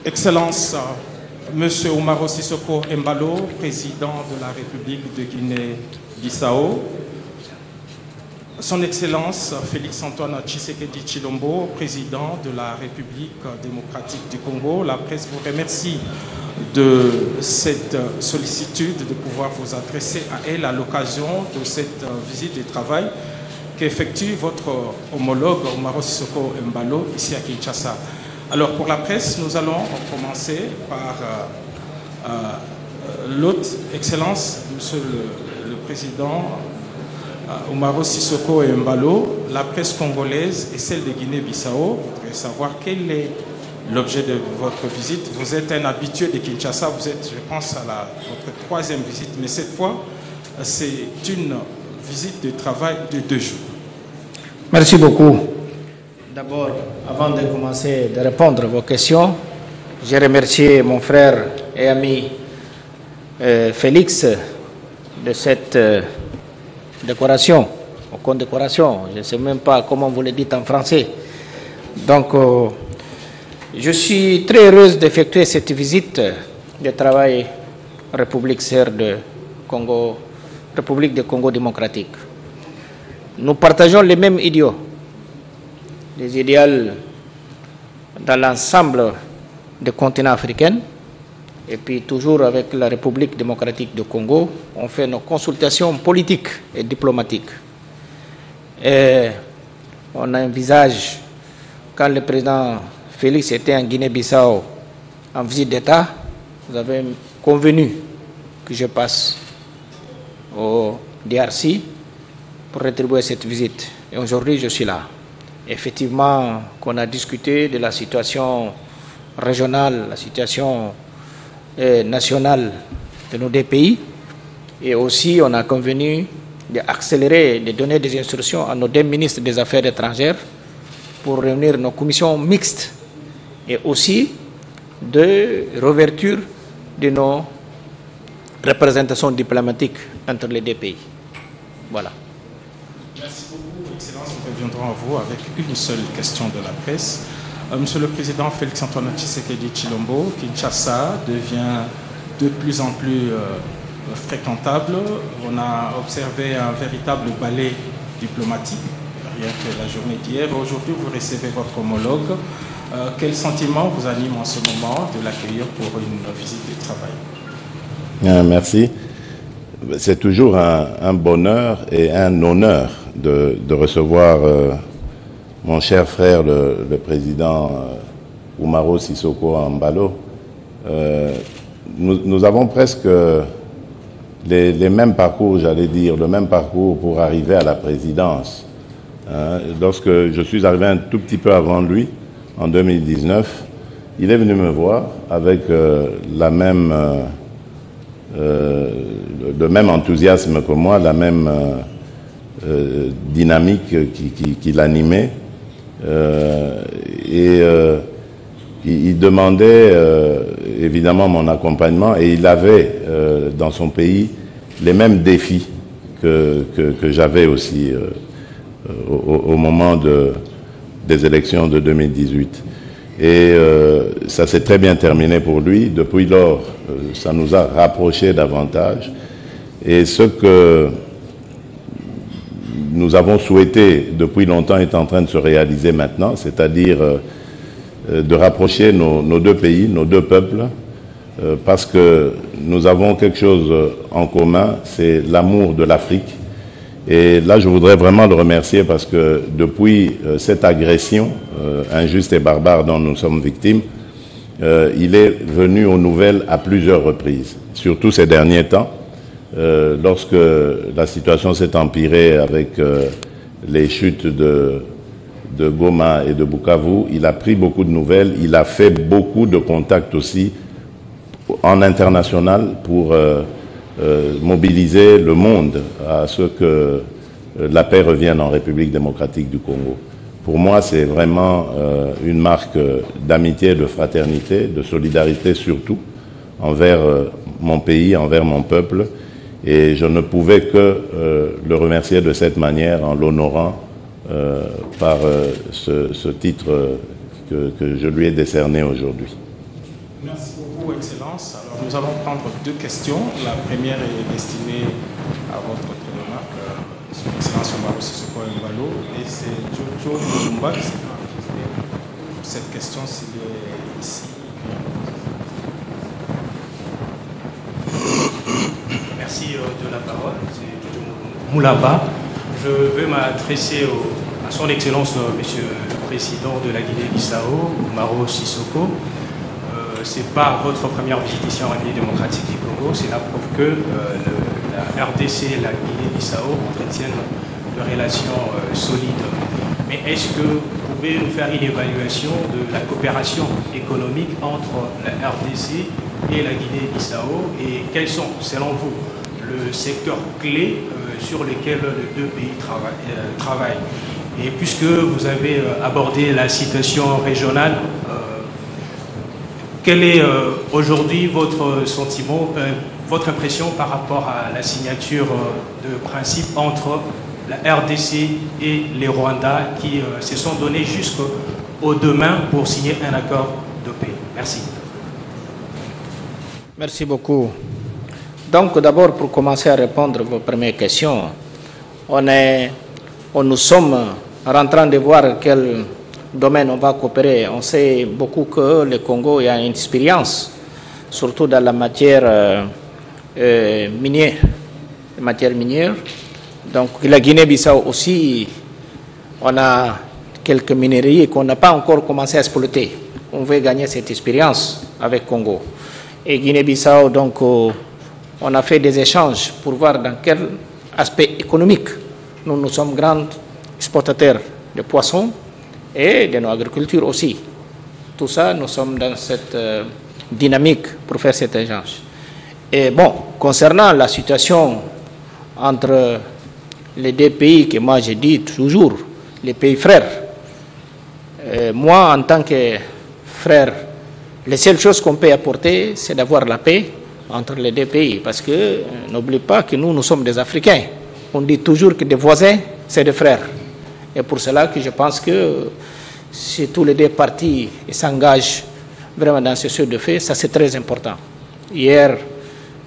Excellence, Monsieur Umaro Sissoko Embalo, président de la République de Guinée-Bissau, Son Excellence Félix Antoine Tshisekedi Tshilombo, président de la République démocratique du Congo, la presse vous remercie de cette sollicitude de pouvoir vous adresser à elle à l'occasion de cette visite de travail qu'effectue votre homologue Umaro Sissoko Embalo ici à Kinshasa. Alors pour la presse, nous allons commencer par l'hôte Excellence, Monsieur le Président Umaro Sissoko Embalo. La presse congolaise et celle de Guinée-Bissau voudrait savoir quel est l'objet de votre visite. Vous êtes un habitué de Kinshasa, vous êtes, je pense, à votre troisième visite, mais cette fois, c'est une visite de travail de 2 jours. Merci beaucoup. D'abord, avant de commencer de répondre à vos questions, je remercie mon frère et ami Félix de cette décoration, ou condecoration, je ne sais même pas comment vous le dites en français. Donc, je suis très heureuse d'effectuer cette visite de travail République CR de Congo, République du Congo démocratique. Nous partageons les mêmes idéaux, les idéaux dans l'ensemble des continents africains, et puis toujours avec la République démocratique du Congo, on fait nos consultations politiques et diplomatiques. Et on envisage, quand le président Félix était en Guinée-Bissau en visite d'État, vous avez convenu que je passe au DRC pour rétribuer cette visite. Et aujourd'hui, je suis là. Effectivement, qu'on a discuté de la situation régionale, la situation nationale de nos 2 pays, et aussi on a convenu d'accélérer, de donner des instructions à nos 2 ministres des Affaires étrangères pour réunir nos commissions mixtes et aussi de réouverture de nos représentations diplomatiques entre les 2 pays. Voilà. Merci beaucoup, Excellence. Nous reviendrons à vous avec une seule question de la presse. Monsieur le Président Félix Antoine Tshisekedi Tshilombo, Kinshasa devient de plus en plus fréquentable. On a observé un véritable ballet diplomatique, rien que la journée d'hier. Aujourd'hui, vous recevez votre homologue. Quel sentiment vous anime en ce moment de l'accueillir pour une visite de travail? Merci. C'est toujours un bonheur et un honneur de recevoir mon cher frère, le président Umaro Sissoko Embalo. Nous avons presque les mêmes parcours, j'allais dire, le même parcours pour arriver à la présidence. Lorsque je suis arrivé un tout petit peu avant lui, en 2019, il est venu me voir avec le même enthousiasme que moi, la même dynamique qui l'animait. Il demandait évidemment mon accompagnement, et il avait dans son pays les mêmes défis que j'avais aussi au moment des élections de 2018. Et ça s'est très bien terminé pour lui. Depuis lors, ça nous a rapprochés davantage. Et ce que nous avons souhaité depuis longtemps est en train de se réaliser maintenant, c'est-à-dire de rapprocher nos 2 pays, nos 2 peuples, parce que nous avons quelque chose en commun, c'est l'amour de l'Afrique. Et là, je voudrais vraiment le remercier parce que depuis cette agression injuste et barbare dont nous sommes victimes, il est venu aux nouvelles à plusieurs reprises, surtout ces derniers temps. Lorsque la situation s'est empirée avec les chutes de Goma et de Bukavu, il a pris beaucoup de nouvelles, il a fait beaucoup de contacts aussi en international pour mobiliser le monde à ce que la paix revienne en République démocratique du Congo. Pour moi, c'est vraiment une marque d'amitié, de fraternité, de solidarité surtout, envers mon pays, envers mon peuple. Et je ne pouvais que le remercier de cette manière en l'honorant par ce titre que je lui ai décerné aujourd'hui. Merci beaucoup, Excellence. Alors, nous allons prendre deux questions. La première est destinée à votre président, Son Excellence Omaro Sissoko Embalo, et c'est Jojo Mulumba qui s'est enregistré pour cette question s'il est ici. Merci de la parole. C'est Jojo Mulumba. Je veux m'adresser à Son Excellence, Monsieur le Président de la Guinée-Bissau, Omaro Sissoko. Ce n'est pas votre première visite ici en République démocratique du Congo, c'est la preuve que la RDC et la Guinée-Bissau entretiennent de relations solides. Mais est-ce que vous pouvez nous faire une évaluation de la coopération économique entre la RDC et la Guinée-Bissau et quels sont, selon vous, le secteur clé sur lequel les deux pays travaillent? Et puisque vous avez abordé la situation régionale, quel est aujourd'hui votre sentiment, votre impression par rapport à la signature de principe entre la RDC et les Rwandais qui se sont donnés jusqu'au demain pour signer un accord de paix? Merci. Merci beaucoup. Donc d'abord, pour commencer à répondre à vos premières questions, nous sommes en train de voir quel domaine on va coopérer. On sait beaucoup que le Congo a une expérience, surtout dans la matière minière. Donc la Guinée-Bissau aussi, on a quelques minerais qu'on n'a pas encore commencé à exploiter. On veut gagner cette expérience avec Congo. Et Guinée-Bissau, donc, on a fait des échanges pour voir dans quel aspect économique nous sommes grands exportateurs de poissons et de nos agricultures aussi. Tout ça, nous sommes dans cette dynamique pour faire cet échange. Et bon, concernant la situation entre les deux pays, que moi je dis toujours, les pays frères, moi en tant que frère, les seules choses qu'on peut apporter, c'est d'avoir la paix entre les deux pays. Parce que n'oublie pas que nous sommes des Africains. On dit toujours que des voisins, c'est des frères. Et pour cela que je pense que si tous les deux parties s'engagent vraiment dans ce de fait, ça c'est très important. Hier,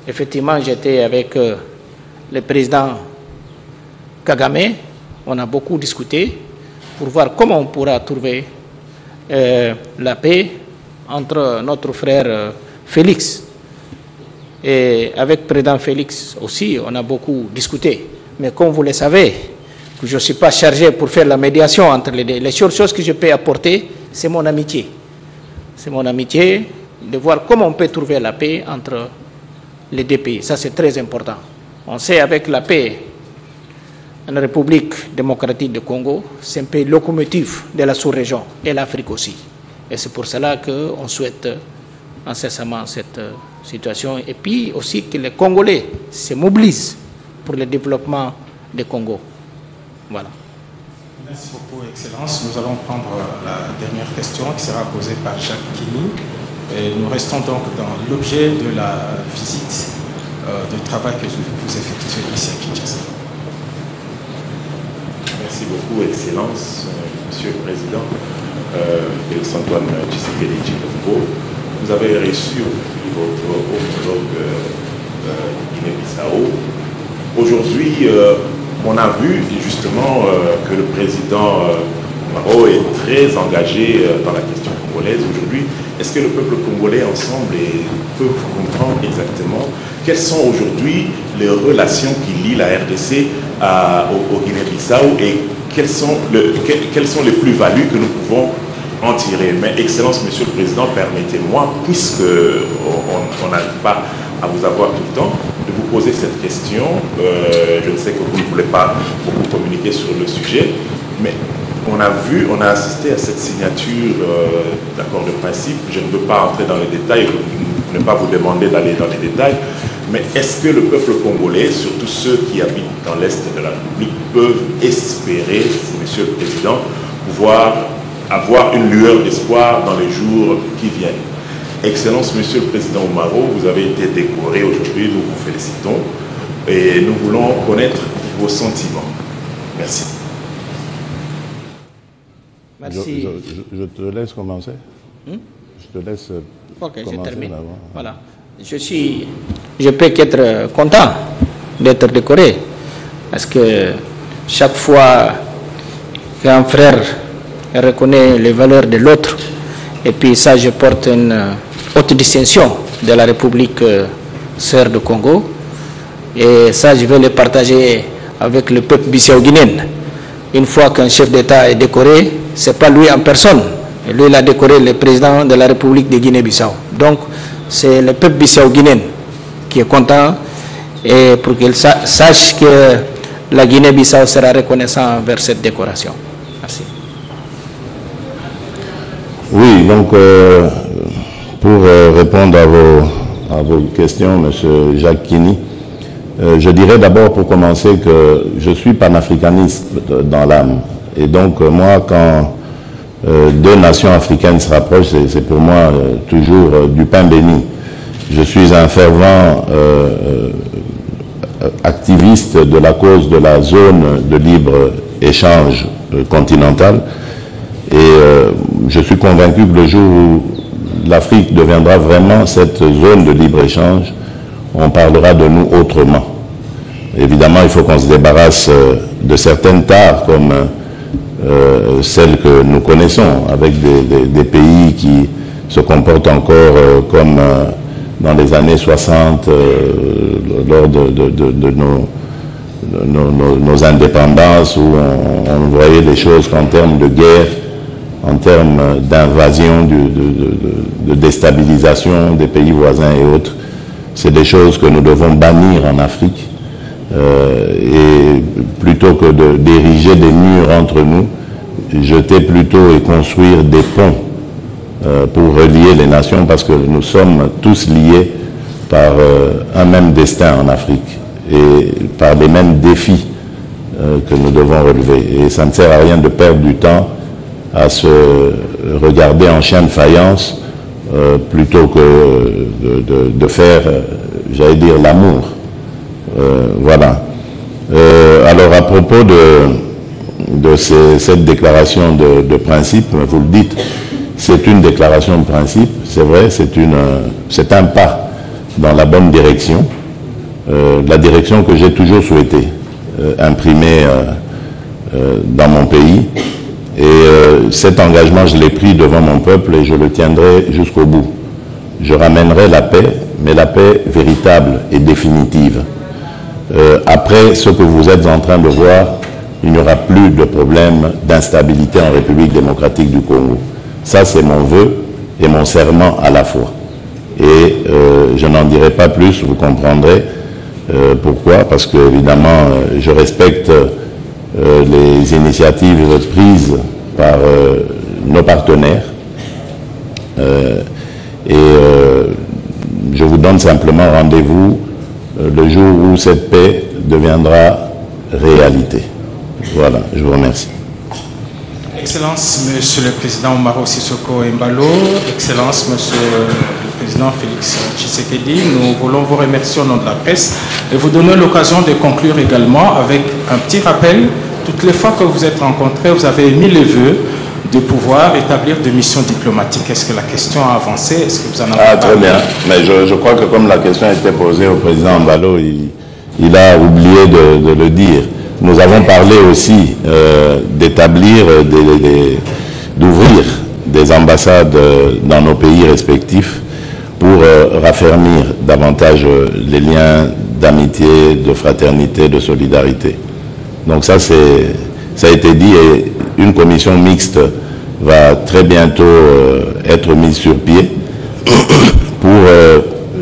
effectivement, j'étais avec le président Kagame. On a beaucoup discuté pour voir comment on pourra trouver la paix entre notre frère Félix. Et avec le président Félix aussi, on a beaucoup discuté. Mais comme vous le savez, que je ne suis pas chargé pour faire la médiation entre les deux. Les seules choses que je peux apporter, c'est mon amitié. C'est mon amitié de voir comment on peut trouver la paix entre les deux pays. Ça, c'est très important. On sait avec la paix en République démocratique du Congo, c'est un pays locomotive de la sous-région et l'Afrique aussi. Et c'est pour cela qu'on souhaite incessamment cette situation. Et puis aussi que les Congolais se mobilisent pour le développement du Congo. Voilà. Merci beaucoup, Excellence. Nous allons prendre la dernière question qui sera posée par Jacques Kini. Et nous restons donc dans l'objet de la visite de travail que vous effectuez ici à Kinshasa. Merci beaucoup, Excellence, Monsieur le Président, Félix Antoine Tshisekedi Tshilombo. Vous avez reçu votre homologue Guinée-Bissau. Aujourd'hui, on a vu justement que le président Omaro est très engagé dans la question congolaise aujourd'hui. Est-ce que le peuple congolais ensemble peut comprendre exactement quelles sont aujourd'hui les relations qui lient la RDC au Guinée-Bissau et quelles sont les plus-values que nous pouvons en tirer? Mais Excellence, Monsieur le Président, permettez-moi, puisque on n'arrive pas à vous avoir tout le temps, de vous poser cette question. Je sais que vous ne voulez pas beaucoup communiquer sur le sujet, mais on a assisté à cette signature d'accord de principe. Je ne veux pas entrer dans les détails, je ne vais pas vous demander d'aller dans les détails, mais est-ce que le peuple congolais, surtout ceux qui habitent dans l'Est de la République, peuvent espérer, Monsieur le Président, pouvoir avoir une lueur d'espoir dans les jours qui viennent? Excellence, Monsieur le Président Omaro, vous avez été décoré aujourd'hui, nous vous félicitons et nous voulons connaître vos sentiments. Merci. Merci. Je te laisse commencer. Je te laisse Ok, je termine. Voilà. Je peux qu'être content d'être décoré, parce que chaque fois qu'un frère reconnaît les valeurs de l'autre, et puis ça, je porte une haute distinction de la République sœur du Congo, et ça, je vais le partager avec le peuple bissau-guinéen. Une fois qu'un chef d'État est décoré, ce n'est pas lui en personne. Lui, il a décoré le président de la République de Guinée-Bissau. Donc, c'est le peuple bissau-guinéen qui est content, et pour qu'il sache que la Guinée-Bissau sera reconnaissant envers cette décoration. Merci. Oui, donc, pour répondre à vos questions, M. Jacques Kini, je dirais d'abord pour commencer que je suis panafricaniste dans l'âme. Et donc, moi, quand deux nations africaines se rapprochent, c'est pour moi toujours du pain béni. Je suis un fervent activiste de la cause de la zone de libre-échange continentale. Et je suis convaincu que le jour où l'Afrique deviendra vraiment cette zone de libre-échange, on parlera de nous autrement. Évidemment, il faut qu'on se débarrasse de certaines tares comme celles que nous connaissons, avec des pays qui se comportent encore comme dans les années 60, lors de nos indépendances, où on voyait les choses qu'en termes de guerre, en termes d'invasion, de déstabilisation des pays voisins et autres. C'est des choses que nous devons bannir en Afrique. Et plutôt que d'ériger des murs entre nous, jeter plutôt et construire des ponts pour relier les nations, parce que nous sommes tous liés par un même destin en Afrique et par les mêmes défis que nous devons relever. Et ça ne sert à rien de perdre du temps à se regarder en chien de faïence plutôt que de faire, j'allais dire, l'amour. Voilà. Alors à propos de cette déclaration de principe, vous le dites, c'est une déclaration de principe, c'est vrai, c'est un pas dans la bonne direction, la direction que j'ai toujours souhaité imprimer dans mon pays. Et cet engagement, je l'ai pris devant mon peuple et je le tiendrai jusqu'au bout. Je ramènerai la paix, mais la paix véritable et définitive. Après ce que vous êtes en train de voir, il n'y aura plus de problème d'instabilité en République démocratique du Congo. Ça, c'est mon vœu et mon serment à la fois. Et je n'en dirai pas plus, vous comprendrez pourquoi, parce que évidemment, je respecte les initiatives prises par nos partenaires. Je vous donne simplement rendez-vous le jour où cette paix deviendra réalité. Voilà, je vous remercie. Excellence, Monsieur le Président Umaro Sissoko Embalo, Excellence, Monsieur le Président Félix Tshisekedi, nous voulons vous remercier au nom de la presse et vous donner l'occasion de conclure également avec un petit rappel. Toutes les fois que vous êtes rencontrés, vous avez émis le vœu de pouvoir établir des missions diplomatiques. Est-ce que la question a avancé? Est-ce que vous en avez très bien. Mais je crois que comme la question a été posée au président Embalo, il a oublié de le dire. Nous avons parlé aussi d'établir, d'ouvrir des ambassades dans nos pays respectifs pour raffermir davantage les liens d'amitié, de fraternité, de solidarité. Donc ça a été dit et une commission mixte va très bientôt être mise sur pied pour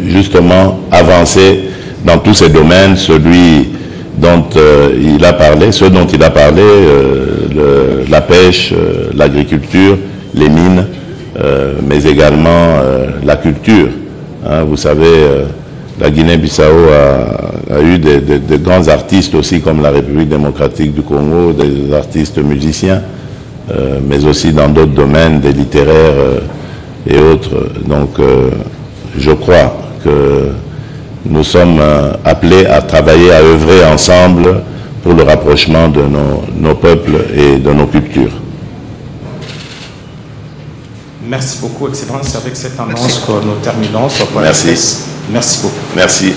justement avancer dans tous ces domaines, celui dont il a parlé, la pêche, l'agriculture, les mines, mais également la culture. Hein, vous savez, la Guinée-Bissau a eu de grands artistes aussi, comme la République démocratique du Congo, des artistes musiciens, mais aussi dans d'autres domaines, des littéraires et autres. Donc, je crois que nous sommes appelés à travailler, à œuvrer ensemble pour le rapprochement de nos peuples et de nos cultures. Merci beaucoup, Excellence. Avec cette annonce que nous terminons. Merci. Merci beaucoup. Merci.